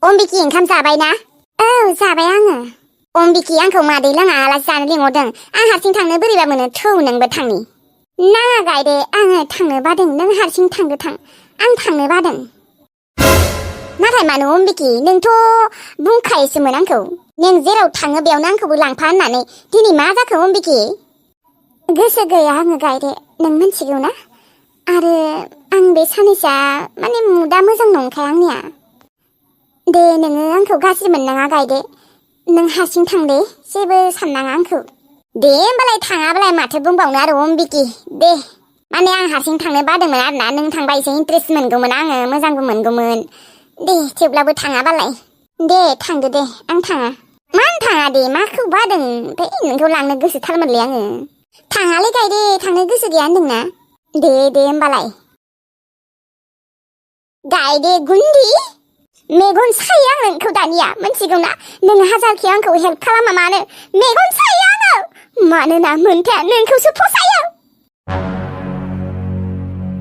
अम्बिकी ओंखाम जाबाय ना? औ जाबाय आङो। अम्बिकी आंखौ मादै लाङा आलासि जानो लिंहरदों। आं हारसिं थांनो बोरैबा मोनो। थौ नोंबो थांनि। नाङा गायदे आङो थांनो बादों। नों हारसिं थांदो थां। आं थांनो बादों। नाथाय मानो अम्बिकी नोंथ' बुंखायोसोमोन आंखौ। नों जेराव थाङो बेयावनो आंखौबो लांफा होननानै। दिनै मा जाखो अम्बिकी? गोसो गैया आङो गायदे। नों मिथिगौ ना? आरो आं बे सानैसोआ माने मुदा मोजां नंखाया आंनिया। दे नोङो आंखौ गाज्रि मोननाङा गायदे। नों हारसिं थां दे। जेबो साननाङा आंखौ। दे होमबालाय थाङाबालाय माथो बुंबावनो आरो अम्बिकी। दे माने आं हारसिं थांनो बादोंमोन आरोना। नों थांबा एसे इन्ट्रेस्ट मोनगौमोन आङो। मोजांबो मोनगौमोन। दे थेवब्लाबो थाङाबालाय। दे थांदो दे। आं थाङा। मानो थाङा दे माखौ बादों? ओमफ्राय नोंखौ लांनो गोसोथारमोनलै आङो। थाङालै गायदे थांनो गोसो गैया होनदोंना। दे दे होमबालाय। गायदे गुन्दि मेगन सायो आं नोंखौ दानिया मिथिगौ ना? नों हाजारखि आंखौ हेल्प खालामा मानो मेगन सायो आङो। मानोना मोन्थाया नोंखौसो फसायो।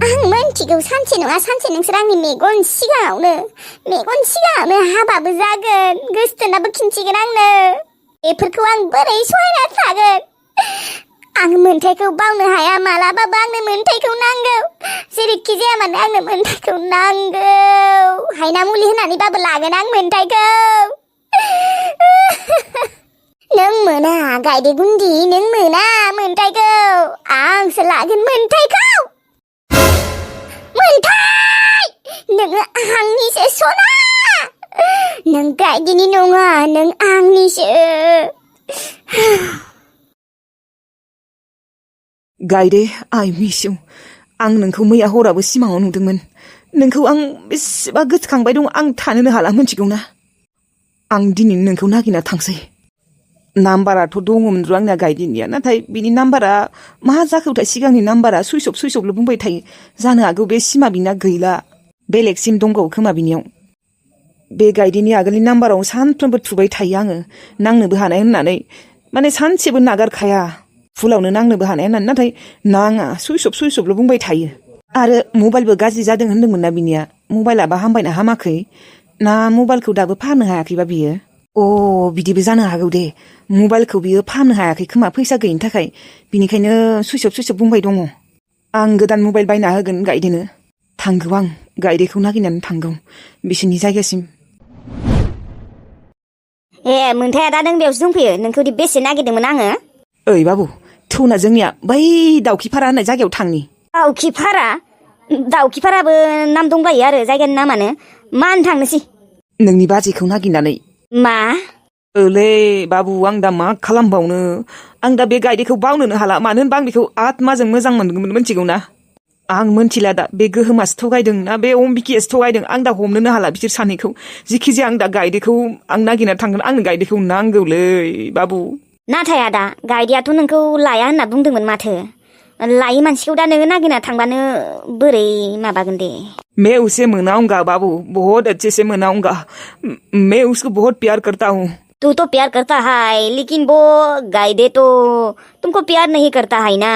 आं मिथिगौ सानसे नङा सानसे नोंसोर आंनि मेगन सिगाङावनो हाबाबो जागोन। गोसथोनाबो खिन्थिगोन आंनो। बेफोरखौ आं बोरै सहायना थागोन? आं मोन्थायखौ बावनो हाया। मालाबाबो आंनो मोन्थायखौ नांगौ। जेरैखि जाया मानो आंनो मोन्थायखौ नांगौ। हायना मुलि होनानैबाबो लागोन आं मोन्थायखौ। नों मोना गायदे गुन्दि नों मोना मोन्थायखौ। आंसो लागोन मोन्थायखौ। मोन्थाय नोङो आंनिसो सना। नों गायदेनि नङा नों आंनिसो। गायदे आइ मिस इउ। आं नोंखौ मैया हराबो सिमाङाव नुदोंमोन। नोंखौ आं बेसेबा गोसोखांबाय दं। आं थानोनो हाला मिथिगौ ना? आं दिनै नोंखौ नागिरना थांसै। नाम्बाराथ' दङमोन र' आंना गायदेनिया। नाथाय बिनि नाम्बारा मा जाखोथाय? सिगांनि नाम्बारा सुइस अफल' बुंबाय थायो। जानो हागौ बे सिमा बिना गैला। बेलेग सिम दंबावो खोमा बिनियाव। बे गायदेनि आगोलनि नाम्बाराव सानफ्रोमबो थुबाय थायो आङो। नांनोबो हानाय होननानै माने सानसेबो नागारखाया। फुलावनो नांनोबो हानाय होननानै नाथाय नाङा सुइस अफल' बुंबाय थायो। आरो मबाइलबो गाज्रि जादों होनदोंमोन ना बिनिया। मबाइलाबा हामबायना हामाखै? ना मबाइलखौ दाबो फाहामनो हायाखैबा बियो? बिदिबो जानो हागौ दे। मबाइलखौ बियो फाहामनो हायाखै खोमा फैसा गैयिनि थाखाय। बिनिखायनो सुइस अफ बुंबाय दङ। आं गोदान मबाइल बायना होगोन गायदेनो। थांगौ आं गायदेखौ नागिरनानै थांगौ बिसोरनि जायगासिम। मोन्थाया दा नों बेयावसो दंफैयो। नोंखौ बेसे नागिरदोंमोन आङो। ओइ बाबु थौना जोंनिया बै दाउखिफारा होननाय जायगायाव थांनि। दाउखिफाराबो नाम दंबायो आरो जायगानि नामानो। मानो थांनोसै? नोंनि बाजैखौ नागिरनानै। मा? ओलै बाबु आं दा मा खालामबावनो? आं दा बे गायदेखौ बावनोनो हाला। मानो होनबा आं बेखौ आत्माजों मोजां मोनगौमोन मिथिगौ ना? आं मोनथिला दा बे गोहोमासो थगायदों ना बे अम्बिकायासो थगायदों। आं दा हमनोनो हाला बिसोर सानैखौ। जिखिजाया आं दा गायदेखौ आं नागिरना थांगोन। आंनो गायदेखौ नांगौलै बाबु। नाथाय आदा गायदेयाथ' नोंखौ लाया होनना बुंदोंमोन माथो। लायै मानसिखौ दा नोङो नागिरना थांबानो बोरै माबागोन दे। मैं उसे मनाऊंगा बाबू, बहुत अच्छे से मनाऊंगा। मैं उसको बहुत प्यार करता हूँ। तू तो प्यार करता है लेकिन वो गायदे तो तुमको प्यार नहीं करता है ना।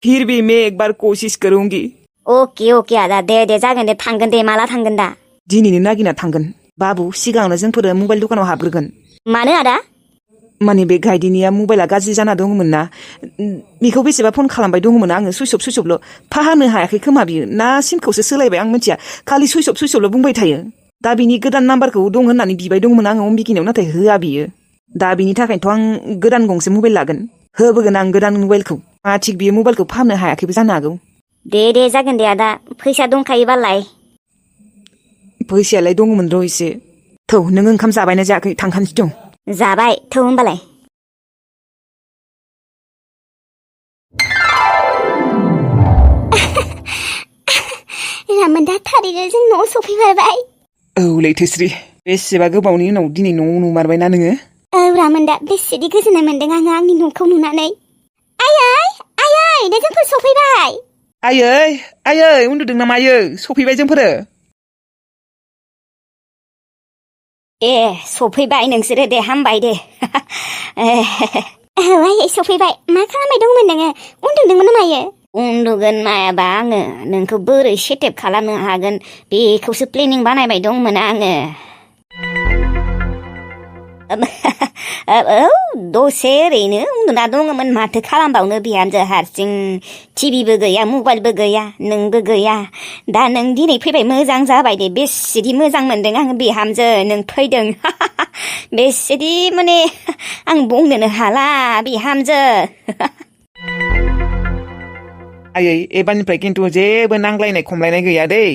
फिर भी मैं एक बार कोशिश करूंगी। ओके आदा दे जागोन दे थांगोन दे। माला थांगोन दा? दिनैनो नागिरना थांगोन बाबु। सिगाङावनो जोंफोर मबाइल दखानाव हाबग्रोगोन। मानो आदा? माने बे गायदेनिया मबाइला गाज्रि जाना दंमोन ना। बेखौ बेसेबा फन खालामबाय दंमोन आङो। सुइस अफल' फाहामनो हायाखै खोमा बियो। ना सिमखौसो सोलायबाय आं मिथिया। खालि सुइस अफल' बुंबाय थायो। दा बिनि गोदान नाम्बारखौ दं होननानै बिबाय दंमोन आङो अम्बिकिनियाव। नाथाय होआ बियो। दा बिनि थाखायनोथ' आं गोदान गंसे मबाइल लागोन। होबोगोन आं गोदान मबाइलखौ। थिग बियो मबाइलखौ फाहामनो हायाखैबो जानो हागौ। दे जागोन दे आदा। फैसा दंखायोबालाय? फैसायालाय दङमोन र' एसे। थौ नों ओंखाम जाबायना जायाखै? थांखानोसै दं। जाबाय थौ होमबालाय। रामोनदा थारैनो जों न'आव सफैमारबाय। औ लैथोस्रि बेसेबा गोबावनि उनाव दिनै न'आव नुमारबायना नोङो? औ रामोनदा बेसेदि गोजोननाय मोन्दों आङो आंनि न'खौ नुनानै। आयै दा जोंफोर सफैबाय। आयै उन्दुदों नामा आयै? सफैबाय जोंफोरो। सफैबाय नोंसोरो दे हामबाय दे। आयै सफैबाय। मा खालामबाय दंमोन नोङो? उन्दुदोंमोन नामा आयै? उन्दुगोन मायाबा आङो। नोंखौ बोरै सेटेप खालामनो हागोन बेखौसो प्लेनिं बानायबाय दंमोन आङो। दसे ओरैनो उन्दुना दङमोन माथो खालामबावनो बिहामजो हारसिं टिभिबो गैया मबाइलबो गैया नोंबो गैया दा नों दिनै फैबाय मोजां जाबाय दे बेसेदि मोजां मोनदों आङो बिहामजो नों फैदों बेसेदि माने आं बुंनोनो हाला बिहामजो आयै एबारनिफ्राय खिन्थु जेबो नांलायनाय खमलायनाय गैया दै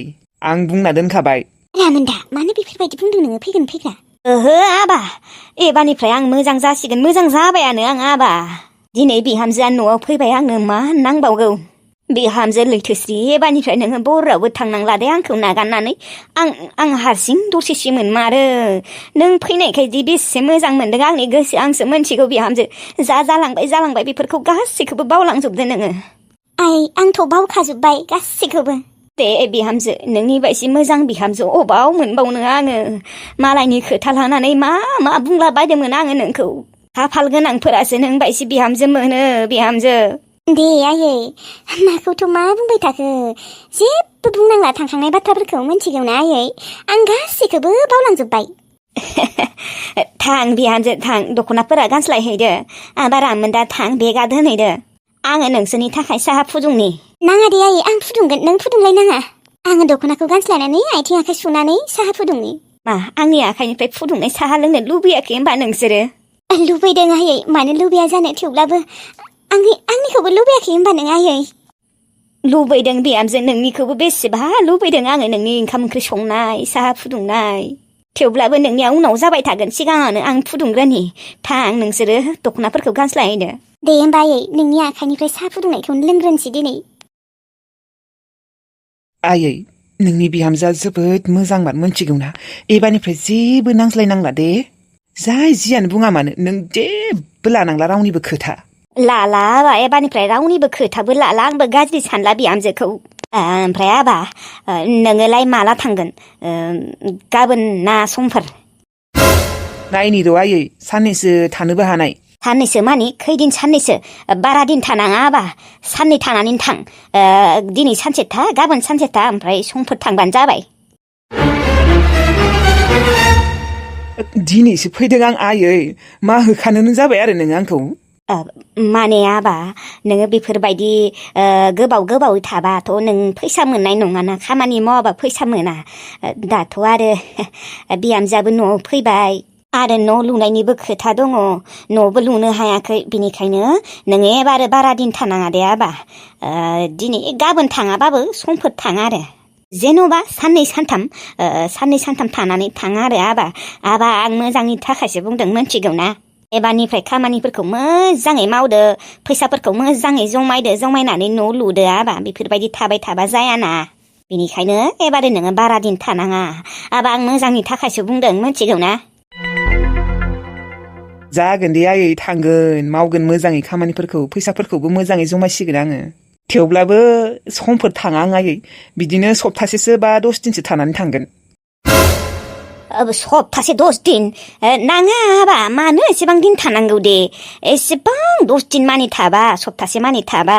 आं बुंना दोनखाबाय रामोनदा मानो बेफोरबायदि बुंदों नोङो फैगोन फैग्रा ओहो आबा एबारनिफ्राय आं मोजां जासिगोन मोजां जाबायानो आं आबा दिनै बिहामजोआ न'आव फैबाय आंनो मा नांबावगौ बिहामजो लैथोस्रि एबारनिफ्राय नोङो बर'आवबो थांनांला दे आंखौ नागारनानै आं हारसिं दसेसो मोनमारो नों फैनायखायदि बेसे मोजां मोनदों आंनि गोसो आंसो मोनथिगौ बिहामजो जा जालांबाय बेफोरखौ गासैखौबो बावलांजोबदो नोङो आंथ' बावखाजोब्बाय गासैखौबो दे बिहामजो नोंनि बायदि मोजां बिहामजो अबाव मोनबावनो आङो मालायनि खोथा लानानै मा बुंला बायदोंमोन आङो नोंखौ खाफाल गोनांफोरासो नों बायदि बिहामजो मोनो बिहामजो दे आयै माखौथ' मा बुंबाय थाखो जेबो बुंनांला थांखांनाय बाथ्राफोरखौ मिन्थिगौना आयै आं गासैखौबो बावलांजोब्बाय थां बिहामजो थां दख'नाफोरा गानस्लायहैदो आबा रामोनदा थां बेगा दोनहैदो आङो नोंसोरनि थाखाय साहा फुदुंनि नाङा दे आयै आं फुदुंगोन नों फुदुंलायनाङा आङो दख'नाखौ गानस्लायनानै आथिं आखाइ सुनानै साहा फुदुंनि मा आंनि आखाइनिफ्राय फुदुंनाय साहा लोंनो लुबैयाखै होमबा नोंसोरो लुबैदों आयै मानो लुबैया जानो थेवब्लाबो आंनिखौबो लुबैयाखै होमबा नों आयै लुबैदों बिहामजो नोंनिखौबो बेसेबा लुबैदों आङो नोंनि ओंखाम ओंख्रि संनाय साहा फुदुंनाय थेवब्लाबो नोंनिया उनाव जाबाय थागोन सिगाङावनो आं फुदुंग्रोनि थां नोंसोरो दख'नाफोरखौ गानस्लायहैदो दे होमबा आयै नोंनि आखाइनिफ्राय साहा फुदुंनायखौनो लोंग्रोनोसै दिनै आयै नोंनि बिहामजोआ जोबोद मोजांमार मोनथिगौना एबारनिफ्राय जेबो नांज्लायनांला दे जाय जियानो बुङा मानो नों जेबो लानांला रावनिबो खोथा लाला आबा एबारनिफ्राय रावनिबो खोथाबो लाला आंबो गाज्रि सानला बिहामजोखौ ओमफ्राय आबा नोङोलाय माला थांगोन गाबोन ना समफोर नायनि र' आयै साननैसो थानोबो हानाय साननैसो मानि खैदिन साननैसो बारा दिन थानाङा आबा साननै थानानैनो थां दिनै सानसे था गाबोन सानसे था ओमफ्राय समफोर थांबानो जाबाय दिनैसो फैदों आं आयै मा होखानोनो जाबाय आरो नोङो आंखौ माने आबा नोङो बेफोरबायदि गोबाव थाबाथ' नों फैसा मोननाय नङाना खामानि मावाबा फैसा मोना दाथ' आरो बिहामजोआबो न'आव फैबाय आरो न' लुनायनिबो खोथा दङ न'बो लुनो हायाखै बिनिखायनो नोङो एबारो बारा दिन थानाङा दे आबा दिनै गाबोन थाङाबाबो समफोर थाङा आरो जेन'बा साननै सानथाम थानानै थाङा आरो आबा आं मोजांनि थाखायसो बुंदों मोनथिगौ ना एबारनिफ्राय खामानिफोरखौ मोजाङै मावदो फैसाफोरखौ मोजाङै जमायनानै न' लुदो आबा बेफोरबायदि थाबाय थाबा जायाना बेनिखायनो एबारो नोङो बारा दिन थानाङा आबा आं मोजांनि थाखायसो बुंदों मोनथिगौ ना जागोन दे आयै थांगोन मावगोन मोजाङै खामानिफोरखौ फैसाफोरखौबो मोजाङै जमायसिगोन आङो थेवब्लाबो समफोर थाङा आं आयै बिदिनो सप्तासेसो बा 10 दिनसो थानानै थांगोन सप्तासे 10 दिन नाङा आबा मानो एसेबां दिन थानांगौ दे एसेबां 10 दिन मानि थाबा सप्तासे मानि थाबा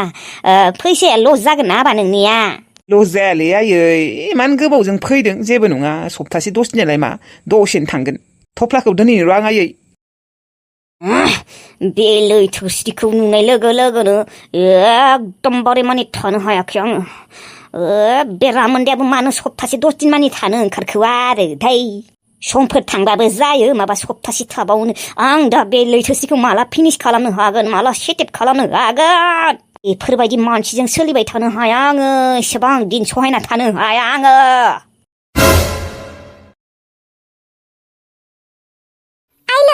फैसाया लस जागोन ना आबा नोंनिया लस जायालै आयै इमान गोबावजों फैदों जेबो नङा सप्तासे 10 दिनालाय मा दसेनो थांगोन थफ्लाखौ दोनहैनो र' आं आयै बे लैथोस्रिखौ नुनाय लोगो लोगोनो एकदमबारे माने थानो हायाखै आङो बे रामोनदायाबो मानो सप्तासे 10 दिन मानि थानो ओंखारखो आरो दै समफोर थांबाबो जायो माबा सप्तासे थाबावनो आं दा बे लैथोस्रिखौ माला फिनिश खालामनो हागोन माला सेटेप खालामनो हागोन बेफोरबायदि मानसिजों सोलिबाय थानो हाया आङो एसेबां दिन सहायना थानो हाया आङो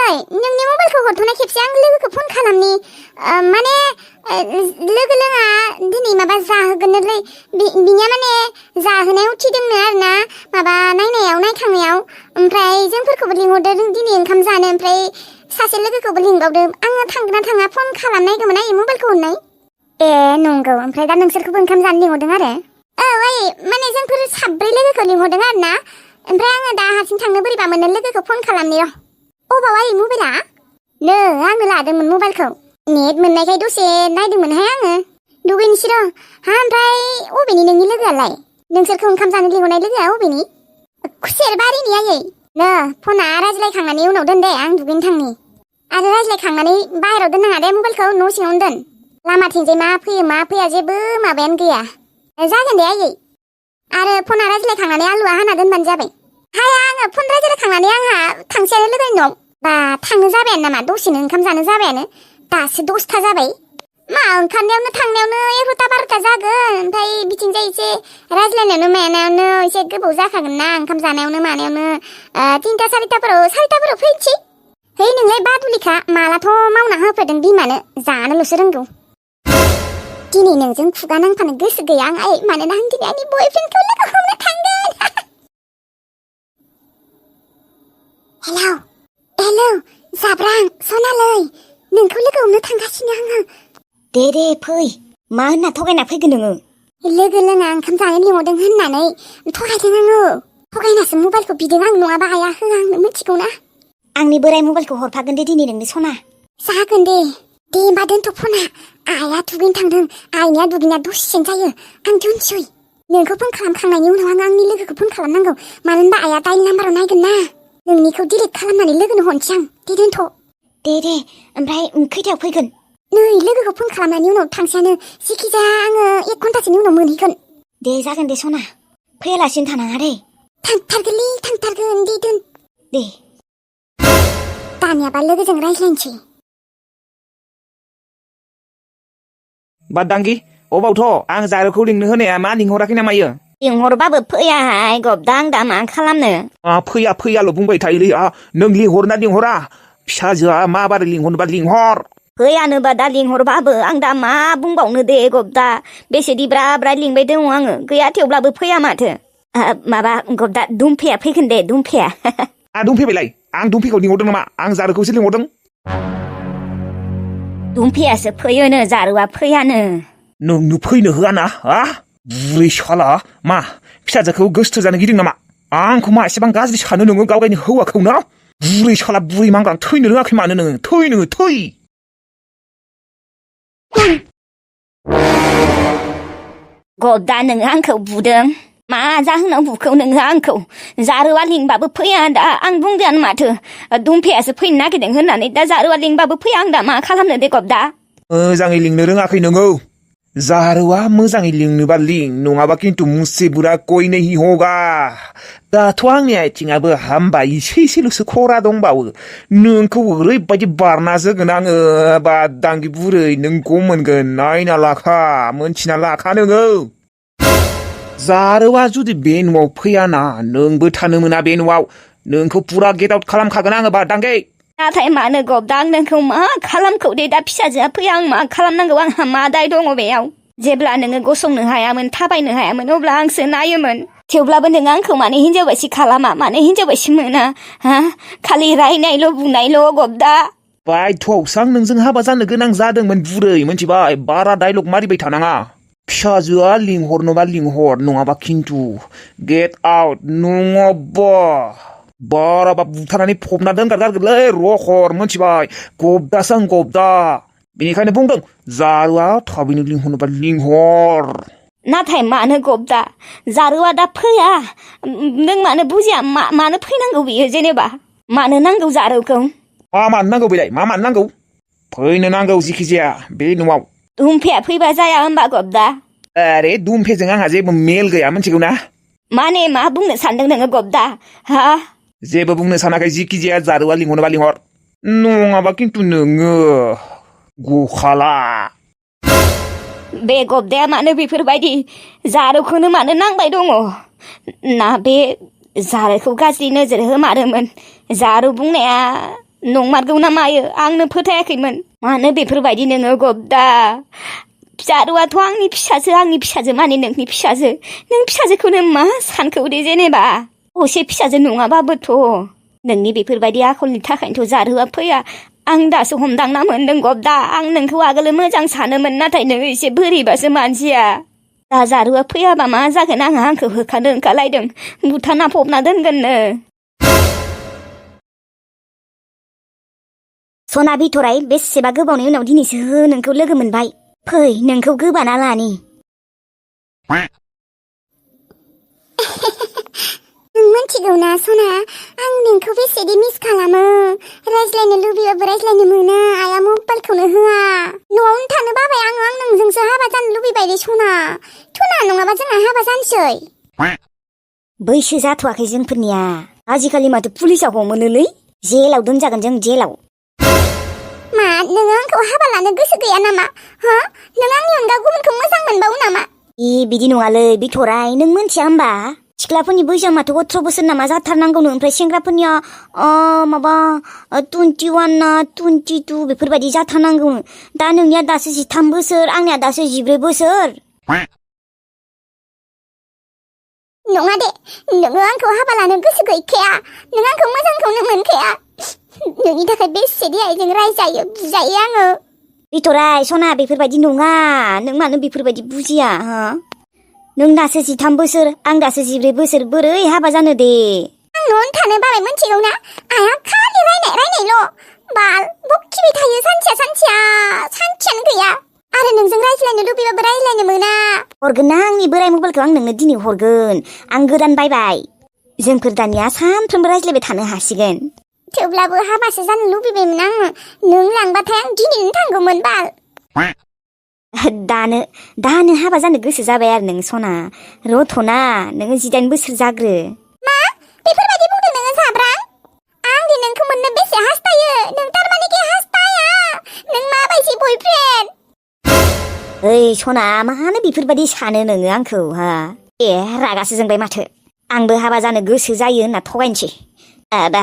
नोंनि मबाइलखौ हरथ'नाय खेबसे आं लोगोखौ फन खालामनि माने लोगोआ दिनै माबा जाहोगोननोलै बिनिया माने जाहोनायाव थिदोंनो आरोना माबा नायखांनायाव ओमफ्राय जोंफोरखौबो लिंहरदों दिनै ओंखाम जानो ओमफ्राय सासे लोगोखौबो लिंबावदों आङो थांगोन ना थाङा फन खालामनायगौमोन आयै मबाइलखौ हरनाय नंगौ ओमफ्राय दा नोंसोरखौबो ओंखाम जानो लिंहरदों आरो आयै माने जोंफोर 4 लोगोखौ लिंहरदों आरोना ओमफ्राय आङो दा हारसिं थांनो बोरैबा मोनो लोगोखौ फन खालामनि र' अबाव आयै मबाइला आंनो लादोंमोन मबाइलखौ नेट मोननायखाय दसे नायदोंमोनहाय आङो दुगैनोसै र' ओमफ्राय अबेनि नोंनि लोगोआलाय नोंसोरखौ ओंखाम जानो लिंहरनाय लोगोआ अबेनि खुसेरबारिनि आयै नो फना रायज्लायखांनानै उनाव दोन दे आं दुगैनो थांनि आरो रायज्लायखांनानै बाहेरायाव दोननाङा दे मबाइलखौ न' सिङावनो दोन लामाथिंजाय मा फैयो मा फैया जेबो माबायानो गैया जागोन दे आयै आरो फना रायज्लायखांनानै आलुआ हाना दोनबानो जाबाय हाया आङो फन रायज्लायखांनानै आंहा थांसेयानो लोगोनि न' बा थांनो जाबायानो नामा दसेनो ओंखाम जानो जाबायानो दासो 10ता जाबाय मा ओंखारनायावनो थांनायावनो 11ता 12ता जागोन ओमफ्राय बिथिंजाय एसे रायज्लायनायावनो मानायावनो एसे गोबाव जाखागोन ना ओंखाम जानायावनो मानायावनो 3ता 4ताफोराव फैनोसै है नोंलाय बादुलिखा मालाथ' मावना होफैदों बिमानो जानोल'सो रोंगौ दिनै नोंजों खुगा नांफानो गोसो गैया आं आइ मानोना आं दिनै आंनि बयफ्रेन्डखौ लोगो हमनो थांगोन हेलौ जाब्रां सनालै नोंखौ लोगो हमनो थांगासिनो आङो दे फै मा होनना थगायना फैगोन नोङो लोगो लोङा ओंखाम जानो लिंहरदों होननानै थगायदों आङो थगायनासो मबाइलखौ बिदों आं नङाबा आइया होआ आंनो मिथिगौ ना आंनि बोराय मबाइलखौ हरफागोन दे दिनै नोंनो सना जागोन दे होमबा दोनथ' फना आइया दुगैनो थांदों आइनिया दुगैनाया दसेनो जायो आं दोनसै नोंखौ फन खालामखांनायनि उनाव आं आंनि लोगोखौ फन खालामनांगौ मानो होनबा आइया डाइल नाम्बाराव नायगोन ना नोंनिखौ डिलिट खालामनानै लोगोनो हरनोसै आं दे दोनथ' दे ओमफ्राय खैथायाव फैगोन नै लोगोखौ फन खालामनायनि उनाव थांसैयानो जिखिजाया आङो 1 घन्टासोनि उनाव मोनहैगोन दे जागोन दे सना फैयालासिनो थानाङा दे थांथारगोन दे दोन दे दानियाबा लोगोजों रायज्लायनोसै बादांगि अबावथ' आं जारुखौ लिंनो होनाया मा लिंहराखै ना मायो लिंहरबाबो फैयाहाय गबदा आं दा मा खालामनो फैयाल' बुंबाय थायोलै नों लिंहरना लिंहरा फिसाजोआ माबारै लिंहरनोबा लिंहर फैयानोबा दा लिंहरबाबो आं दा मा बुंबावनो दे गबदा बेसेदि ब्रा लिंबाय दङ आङो गैया थेवब्लाबो फैया माथो माबा गबदा दुमफेया फैगोन दे दुमफेया दुमफेबायलाय आं दुमफेखौ लिंहरदों नामा आं जारुखौसो लिंहरदों दुमफेयासो फैयोनो जारुआ फैयानो नोंनो फैनो होआना बुरै साला मा फिसाजोखौ गोसथो जानो गिदों नामा आंखौ मा एसेबां गाज्रि सानो नोङो गावगायनि हौवाखौ ना बुरै साला बुरै मांग्रां थैनो रोङाखै मानो नोङो थै गबदा नोङो आंखौ बुदों मा जाहोनाव बुखौ नोङो आंखौ जारुआ लिंबाबो फैया दा आं बुंदों माथो दुमफेयासो फैनो नागिरदों होननानै दा जारुआ लिंबाबो फैया आं दा मा खालामनो दे गबदा मोजाङै लिंनो रोङाखै नोङो जारुआ मोजाङै लिंनोबा लिं नङाबा खिन्थु मुझसे बुरा कोई नहीं होगा दाथ' आंनि आथिङाबो हामबाय एसेल'सो खरा दंबावो नोंखौ ओरैबायदि बारना जोगोन आङो बादांगि बुरै नोंखौ मोनगोन नायना लाखा मोनथिना लाखा नोङो जारुआ जुदि बे न'आव फैयाना नोंबो थानो मोना बे न'आव नोंखौ पुरा गेट आउट खालामखागोन आङो बादांगि नाथाय मानो गबदा आं नोंखौ मा खालामखौ दे दा फिसाजोआ फैया आं मा खालामनांगौ आंहा मा दाय दङ बेयाव जेब्ला नोङो गसंनो हायामोन थाबायनो हायामोन अब्ला आंसो नायोमोन थेवब्लाबो नोङो आंखौ मानो हिनजाव बायदि खालामा मानो हिनजाव बायदि मोना खालि रायनायल' बुंनायल' गबदा बायथ'आवसो आं नोंजों हाबा जानो गोनां जादोंमोन बुरै मोनथिबाय बारा डायलग मारिबाय थानाङा फिसाजोआ लिंहरनोबा लिंहर नङाबा खिन्थु गेट आउट नङाबा बाराबा बुथारनानै फबना दोनगारगारगोनलै रखर मोनथिबाय गबदासो आं गबदा बेनिखायनो बुंदों जारुआ थाबैनो लिंहरनोबा लिंहर नाथाय मानो गबदा जारुआ दा फैया नों मानो बुजिया मानो फैनांगौ बियो जेनेबा मानो नांगौ जारुखौ मानो नांगौ बेलाय मानो नांगौ फैनो नांगौ जिखि जाया बे न'आव दुमफेया फैबा जाया होमबा गबदा अरे दुमफेजों आंहा जेबो मेल गैया मिथिगौ ना माने मा बुंनो सानदों नोङो गबदा जेबो बुंनो सानाखै जिखि जाया जारुआ लिंहरनोबा लिंहर नङाबा खिन्थु नोङो गखाला बे गबदाया मानो बेफोरबायदि जारुखौनो मानो नांबाय दङ ना बे जारुखौ गाज्रि नोजोर होमारोमोन जारु बुंनाया नंमारगौ ना मायो आंनो फोथायाखैमोन मानो बेफोरबायदि नोङो गबदा जारुआथ' आंनि फिसाजो माने नोंनि फिसाजो नों फिसाजोखौनो मा सानखौ दे जेनेबा असे फिसाजो नङाबाबोथ' नोंनि बेफोरबायदि आखलनि थाखायनोथ' जारुआ फैया आं दासो हमदांना मोनदों गबदा आं नोंखौ आगोल मोजां सानोमोन नाथाय नोङो एसे बोरैबासो मानसिया दा जारुआ फैयाबा मा जागोन आंखौ होखादों ओंखारलायदों बुथारना फबना दोनगोननो सना बिथराय बेसेबा गोबावनि उनाव दिनैसो नोंखौ लोगो मोनबाय फै नोंखौ गोबाना लानि नों मिथिगौना सना आं नोंखौ बेसेदि मिस खालामो रायज्लायनो लुबैबाबो रायज्लायनो मोना आइया मबाइलखौनो होआ न'आवनो थानो बाबाय आं नोंजोंसो हाबा जानो लुबैबाय दे सना थुना नङाबा जोंहा हाबा जानोसै बैसो जाथ'वाखै जोंफोरनिया आजिखालि माथो पुलिसाव हमोनोलै जेलाव दोनजागोन जों जेलाव मा नोङो आंखौ हाबा लानो गोसो गैया नामा हो नों आंनि अनगा गुबुनखौ मोजां मोनबावो नामा बिदि नङालै बिथराय नों मोनथिया होमबा सिख्लाफोरनि बैसोआ माथो 18 बोसोर नामा जाथारनांगौनो ओमफ्राय सेंग्राफोरनिया माबा 21 ना 22 बेफोरबायदि जाथारनांगौनो दा नोंनिया दासो 13 बोसोर आंनिया दासो 14 बोसोर नङा दे नोङो आंखौ हाबा लानो गोसो गैखाया नों आंखौ मोजांखौनो मोनखाया नोंनि थाखाय बेसेदि आइजों रायजायो बुजायो आङो बिथराय सना बेफोरबायदि नङा नों मानो बेफोरबायदि बुजिया हो नों दासो 13 बोसोर आं दासो 14 बोसोर बोरै हाबा जानो दे आं न'आवनो थानो बाबाय मोनथिगौना आइया खालि रायनायल' बाल बखिबाय थायो सानसेयानो गैया आरो नोंजों रायज्लायनो लुबैबाबो रायज्लायनो मोना हरगोन ना आंनि बोराय मबाइलखौ आं नोंनो दिनै हरगोन आं गोदान बायबाय जोंफोर दानिया सानफ्रोमबो रायज्लायबाय थानो हासिगोन थेवब्लाबो हाबासो जानो लुबैबायमोन आङो नों लांबाथाय आं दिनैनो थांगौमोन बाल दानो हाबा जानो गोसो जाबाय आरो नों सना रथ'ना नोङो 18 बोसोर जाग्रो मा बेफोरबायदि बुंदों नोङो जाब्रां आं दि नोंखौ मोननो बेसे हास्थायो नों थारमाने कि हास्थाया नों माबायदि बयफ्रेन्ड ओइ सना मानो बेफोरबायदि सानो नोङो आंखौ हा रागासो जोंबाय माथो आंबो हाबा जानो गोसो जायो होनना थगायनोसै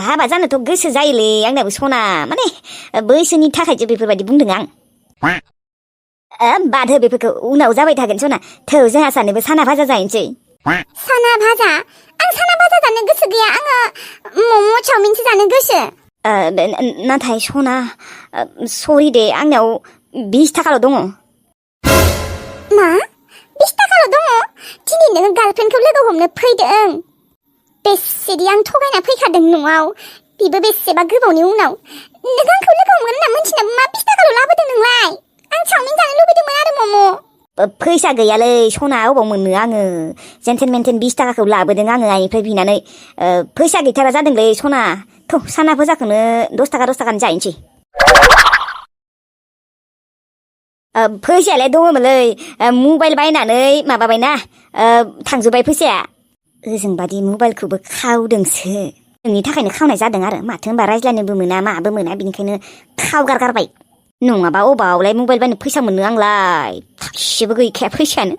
हाबा जानोथ' गोसो जायोलै आंनाबो सना माने बैसोनि थाखायसो बेफोरबायदि बुंदों आं बाद हो बेफोरखौ उनाव जाबाय थागोन सना थौ जोंहा सानैबो साना भाजा जाहैनोसै साना भाजा आं साना भाजा जानो गोसो गैया आङो मम' चावमिनसो जानो गोसो नाथाय सना सरि दे आंनाव 20 थाखाल' दङ मा 20 थाखाल' दङ दिनै नोङो गार्लफ्रेन्डखौ लोगो हमनो फैदों बेसेदि आं थगायना फैखादों न'आव बिबो बेसेबा गोबावनि उनाव नों आंखौ लोगो हमगोन होनना मिन्थिनाबो मा 20 थाखाल' लाबोदों नोंलाय आं चावमिन जानो लुबैदोंमोन आरो मम' फैसा गैयालै सना अबाव मोननो आङो जेनथेन मेनथेन 20 थाखाखौ लाबोदों आङो आइनिफ्राय बिनानै फैसा गैथारा जादोंलै सना थौ साना भाजाखौनो 10 थाखानि जाहैनोसै फैसायालाय दङमोनलै मबाइल बायनानै माबाबायना थांजोब्बाय फैसाया ओजोंबादि मबाइलखौबो खावदोंसो नोंनि थाखायनो खावनाय जादों आरो माथो होनबा रायज्लायनोबो मोना माबो मोना बिनिखायनो खावगारगारबाय नङाबा अबावलाय मबाइल बायनो फैसा मोननो आंलाय थाइसेबो गैखाया फैसायानो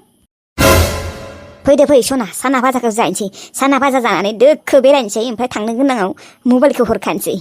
फै सना साना भाजाखौ जाहैनोसै साना भाजा जानानै दोखो बेरायनोसै ओमफ्राय थांनो गोनाङाव मबाइलखौ हरखानोसै